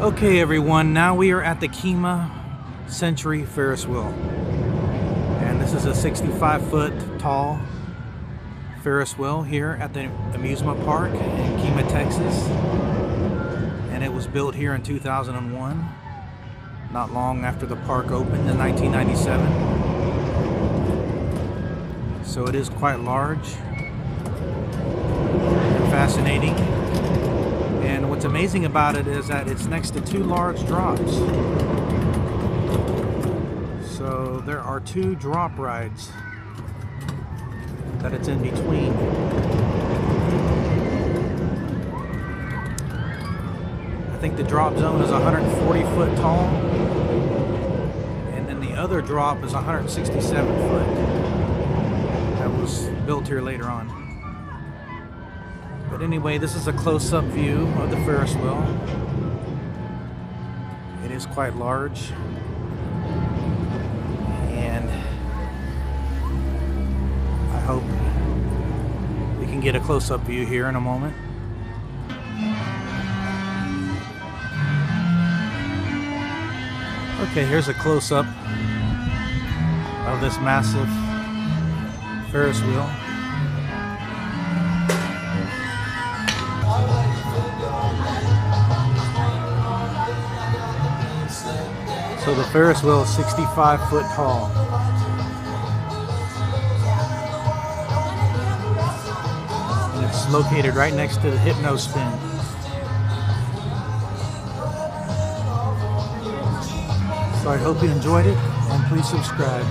Okay everyone, now we are at the Kemah Century Ferris Wheel. And this is a 65-foot tall Ferris wheel here at the Amusement Park in Kemah, Texas. And it was built here in 2001, not long after the park opened in 1997. So it is quite large and fascinating. And what's amazing about it is that it's next to two large drops. So there are two drop rides that it's in between. I think the drop zone is 140 foot tall, and then the other drop is 167 foot. That was built here later on. But anyway, this is a close-up view of the Ferris wheel. It is quite large, and I hope we can get a close-up view here in a moment. Okay, here's a close-up of this massive Ferris wheel. So the Ferris wheel is 65 foot tall. And it's located right next to the Hypno Spin. So I hope you enjoyed it, and please subscribe.